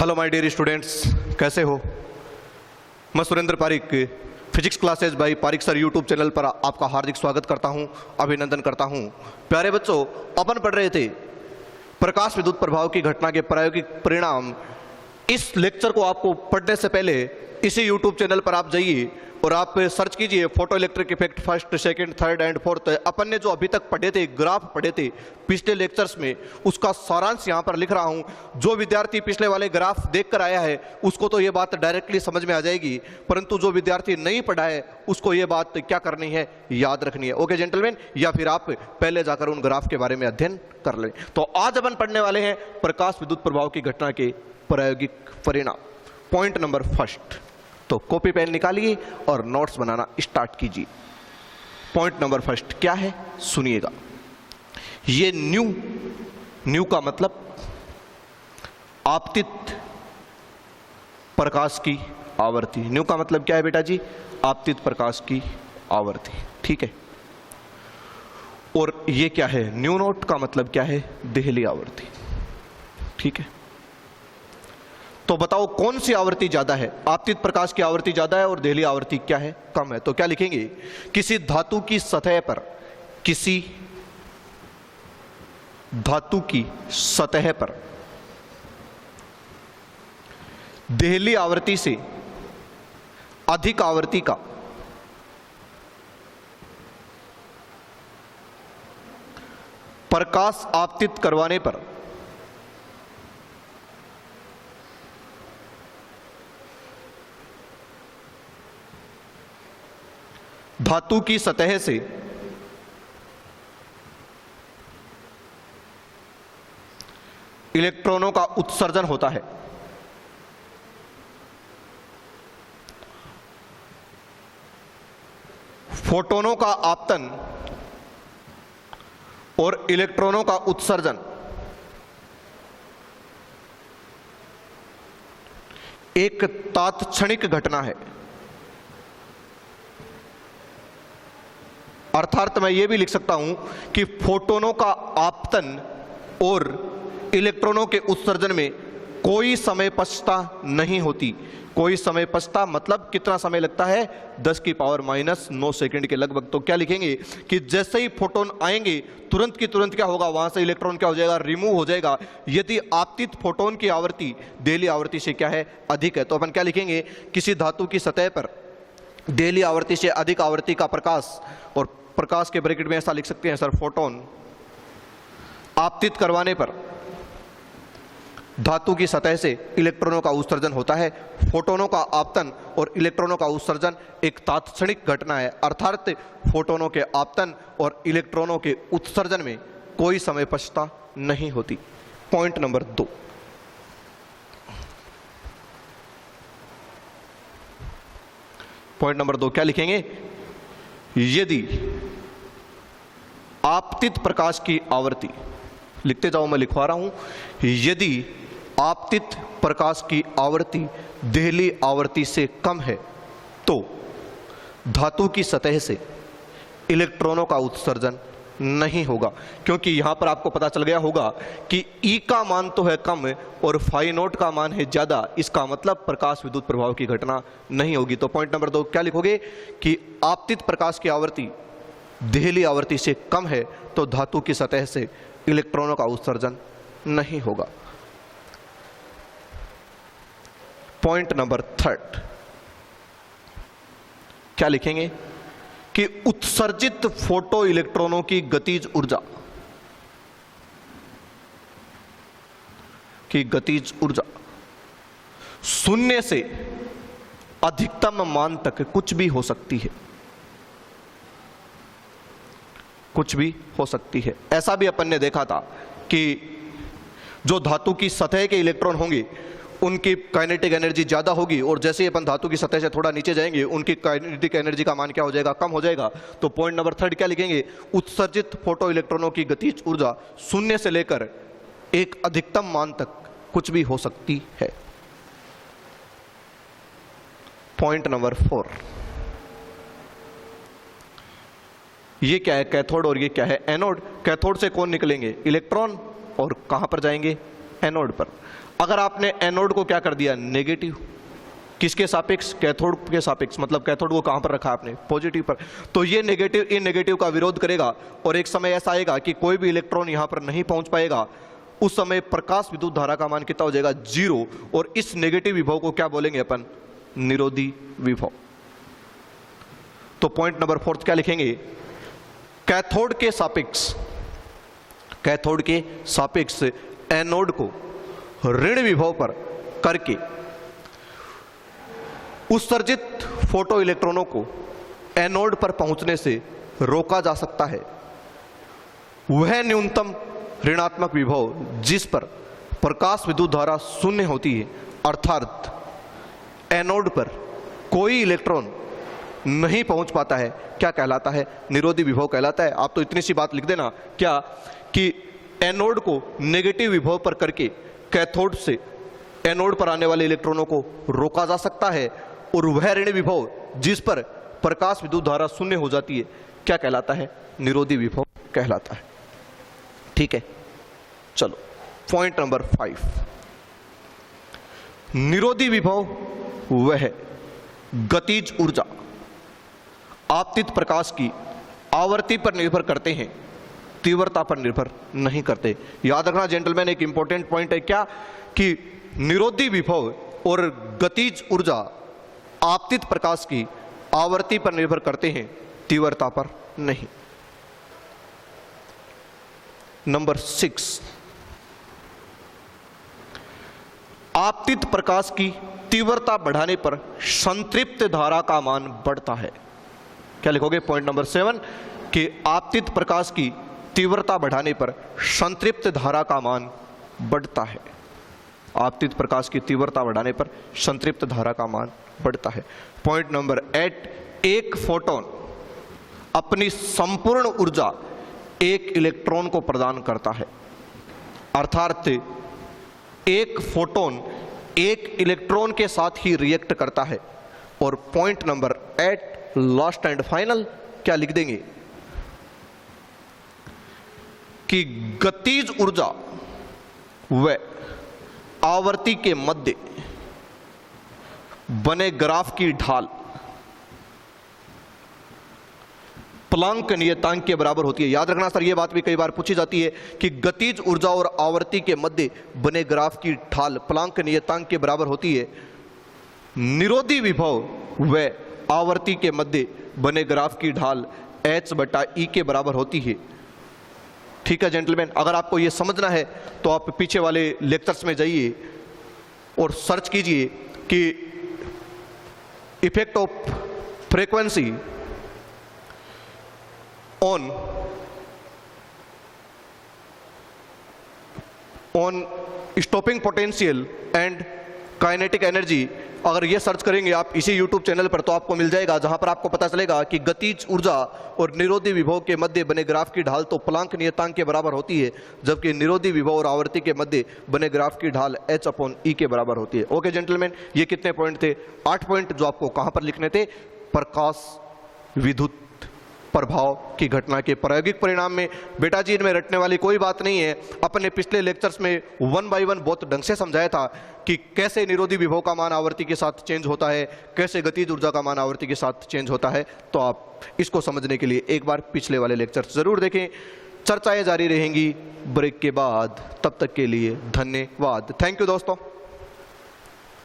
Hello my dear students, कैसे हो। मैं Surendra Parik physics classes by Parik sir YouTube channel पर आपका हार्दिक स्वागत करता हूं, अभिनंदन करता हूं। प्यारे बच्चों, अपन पढ़ रहे थे प्रकाश विद्युत प्रभाव की घटना के प्रायोगिक परिणाम। इस लेक्चर को आपको पढ़ने से पहले इसी यूट्यूब चैनल पर आप जाइए और आप सर्च कीजिए photoelectric effect first, second, third and fourth. अपन ने जो अभी तक पढ़े थे, ग्राफ पढ़े थे पिछले लेक्चर्स में, उसका सारांश यहाँ पर लिख रहा हूँ। जो विद्यार्थी पिछले वाले ग्राफ देखकर आया है उसको तो ये बात डायरेक्टली समझ में आ जाएगी, परंतु जो विद्यार्थी नहीं पढ़ा है उसको ये बात क्या करनी है, याद रखनी है। ओके जेंटलमैन, या फिर आप पहले जाकर उन ग्राफ के बारे में अध्ययन कर लें। तो आज अपन पढ़ने वाले हैं प्रकाश विद्युत प्रभाव की घटना के प्रायोगिक परिणाम। पॉइंट नंबर फर्स्ट, तो कॉपी पेन निकालिए और नोट्स बनाना स्टार्ट कीजिए। पॉइंट नंबर फर्स्ट क्या है, सुनिएगा। ये न्यू का मतलब आपतित प्रकाश की आवृत्ति। न्यू का मतलब क्या है बेटा जी, आपतित प्रकाश की आवृत्ति, ठीक है। और ये क्या है, न्यू नॉट का मतलब क्या है, देहली आवृत्ति, ठीक है। तो बताओ कौन सी आवृत्ति ज्यादा है, आपतित प्रकाश की आवृत्ति ज्यादा है और देहली आवृत्ति क्या है, कम है। तो क्या लिखेंगे, किसी धातु की सतह पर, किसी धातु की सतह पर देहली आवृत्ति से अधिक आवृत्ति का प्रकाश आपतित करवाने पर धातु की सतह से इलेक्ट्रॉनों का उत्सर्जन होता है। फोटोनों का आपतन और इलेक्ट्रॉनों का उत्सर्जन एक तात्क्षणिक घटना है। अर्थात मैं यह भी लिख सकता हूं कि फोटोनों का आपतन और इलेक्ट्रॉनों के उत्सर्जन में कोई समय पश्चता नहीं होती। कोई समय पश्चता मतलब कितना समय लगता है, 10 की पावर -9 सेकंड के लगभग। तो क्या लिखेंगे कि जैसे ही फोटोन आएंगे तुरंत की तुरंत क्या होगा, वहां से इलेक्ट्रॉन क्या हो जाएगा, रिमूव हो जाएगा, यदि आपतित फोटोन की आवृत्ति देहली आवृत्ति से क्या है, अधिक है। तो अपन क्या लिखेंगे, किसी धातु की सतह पर देहली आवृत्ति से अधिक आवृत्ति का प्रकाश, और प्रकाश के ब्रैकेट में ऐसा लिख सकते हैं सर, फोटोन आपतित करवाने पर धातु की सतह से इलेक्ट्रॉनों का उत्सर्जन होता है। फोटोनों का आपतन और इलेक्ट्रॉनों का उत्सर्जन एक तात्क्षणिक घटना है, अर्थात फोटोनों के आपतन और इलेक्ट्रॉनों के उत्सर्जन में कोई समय पश्चता नहीं होती। पॉइंट नंबर 2, पॉइंट नंबर 2 क्या लिखेंगे, यदि आपतित प्रकाश की आवृत्ति, लिखते जाओ मैं लिखवा रहा हूं, यदि आपतित प्रकाश की आवृत्ति देहली आवृत्ति से कम है तो धातु की सतह से इलेक्ट्रॉनों का उत्सर्जन नहीं होगा। क्योंकि यहां पर आपको पता चल गया होगा कि E का मान तो है कम और फाई नॉट का मान है ज्यादा, इसका मतलब प्रकाश विद्युत प्रभाव की घटना नहीं होगी। तो पॉइंट नंबर 2 क्या लिखोगे कि आपतित प्रकाश की आवृत्ति देहली आवृत्ति से कम है तो धातु की सतह से इलेक्ट्रॉनों का उत्सर्जन नहीं होगा। पॉइंट नंबर 3 क्या लिखेंगे कि उत्सर्जित फोटो इलेक्ट्रॉनों की गतिज ऊर्जा शून्य से अधिकतम मान तक कुछ भी हो सकती है, कुछ भी हो सकती है। ऐसा भी अपन ने देखा था कि जो धातु की सतह के इलेक्ट्रॉन होंगे उनकी काइनेटिक एनर्जी ज्यादा होगी, और जैसे ही अपन धातु की सतह से थोड़ा नीचे जाएंगे उनकी काइनेटिक एनर्जी का मान क्या हो जाएगा, कम हो जाएगा। तो पॉइंट नंबर 3 क्या लिखेंगे, उत्सर्जित फोटो इलेक्ट्रॉनों की गतिज ऊर्जा शून्य से लेकर एक अधिकतम मान तक कुछ भी हो सकती है। पॉइंट नंबर 4, ये क्या है, कैथोड, और ये क्या है, एनोड। कैथोड से कौन निकलेंगे, इलेक्ट्रॉन, और कहां पर जाएंगे, एनोड पर। अगर आपने एनोड को क्या कर दिया, नेगेटिव, किसके सापेक्ष, कैथोड के सापेक्ष, मतलब कैथोड को कहां पर रखा आपने, पॉजिटिव पर, तो ये नेगेटिव इन नेगेटिव का विरोध करेगा और एक समय ऐसा आएगा कि कोई भी इलेक्ट्रॉन यहां पर नहीं पहुंच पाएगा। उस समय प्रकाश विद्युत धारा का मान कितना हो जाएगा, 0, और इस नेगेटिव विभव को क्या बोलेंगे अपन, निरोधी विभव। तो पॉइंट नंबर 4 क्या लिखेंगे, कैथोड के सापेक्ष एनोड को ऋण विभव पर करके उत्सर्जित फोटो इलेक्ट्रॉनों को एनोड पर पहुंचने से रोका जा सकता है। वह न्यूनतम ऋणात्मक विभव जिस पर प्रकाश विद्युत धारा शून्य होती है, अर्थात एनोड पर कोई इलेक्ट्रॉन नहीं पहुंच पाता है, क्या कहलाता है, निरोधी विभव कहलाता है। आप तो इतनी सी बात लिख देना क्या, कि एनोड को नेगेटिव विभव पर करके कैथोड से एनोड पर आने वाले इलेक्ट्रॉनों को रोका जा सकता है, और वह ऋण विभव जिस पर प्रकाश विद्युत धारा शून्य हो जाती है, क्या कहलाता है, निरोधी विभव कहलाता है। ठीक है, चलो पॉइंट नंबर 5, निरोधी विभव वह गतिज ऊर्जा आपतित प्रकाश की आवर्ती पर निर्भर करते हैं, तीव्रता पर निर्भर नहीं करते। याद रखना जेंटलमैन, एक इंपॉर्टेंट पॉइंट है क्या, कि निरोधी विभव और गतिज ऊर्जा आपतित प्रकाश की आवर्ती पर निर्भर करते हैं, तीव्रता पर नहीं। नंबर 6, आपतित प्रकाश की तीव्रता बढ़ाने पर संतृप्त धारा का मान बढ़ता है। क्या लिखोगे, पॉइंट नंबर 7, कि आपतित प्रकाश की तीव्रता बढ़ाने पर संतृप्त धारा का मान बढ़ता है। आपतित प्रकाश की तीव्रता बढ़ाने पर संतृप्त धारा का मान बढ़ता है। पॉइंट नंबर 8, एक फोटोन अपनी संपूर्ण ऊर्जा एक इलेक्ट्रॉन को प्रदान करता है, अर्थात एक फोटोन एक इलेक्ट्रॉन के साथ ही रिएक्ट करता है। और point number 8 last and final क्या लिख देंगे, कि गतिज ऊर्जा व आवर्ती के मध्य बने ग्राफ की ढाल प्लांक नियतांक के बराबर होती है। याद रखना सर, यह बात भी कई बार पूछी जाती है कि गतिज ऊर्जा और आवर्ती के मध्य बने ग्राफ की ढाल प्लांक नियतांक के बराबर होती है। निरोधी विभव व आवर्ती के मध्य बने ग्राफ की ढाल h/e के बराबर होती है। ठीक है जेंटलमैन, अगर आपको यह समझना है तो आप पीछे वाले लेक्चर्स में जाइए और सर्च कीजिए कि effect of frequency on stopping potential and kinetic energy. अगर ये सर्च करेंगे आप इसी YouTube चैनल पर तो आपको मिल जाएगा, जहां पर आपको पता चलेगा कि गतिज ऊर्जा और निरोधी विभव के मध्य बने ग्राफ की ढाल तो प्लांक नियतांक के बराबर होती है, जबकि निरोधी विभव और आवर्ती के मध्य बने ग्राफ की ढाल h/e के बराबर होती है। ओके जेंटलमैन, ये कितने पॉइंट थे, 8 पॉइंट, जो आपको कहां पर लिखने थे, प्रकाश विद्युत प्रभाव की घटना के प्रायोगिक परिणाम में। बेटा जी, इनमें रटने वाली कोई बात नहीं है। अपने पिछले लेक्चर्स में 1 बाय 1 बहुत ढंग से समझाया था कि कैसे निरोधी विभव का मान आवर्ती के साथ चेंज होता है, कैसे गतिज ऊर्जा का मान आवर्ती के साथ चेंज होता है। तो आप इसको समझने के लिए एक बार पिछले वाले लेक्चर्स जरूर देखें। चर्चाएं जारी रहेंगी ब्रेक के बाद, तब तक के लिए धन्यवाद। थैंक यू दोस्तों।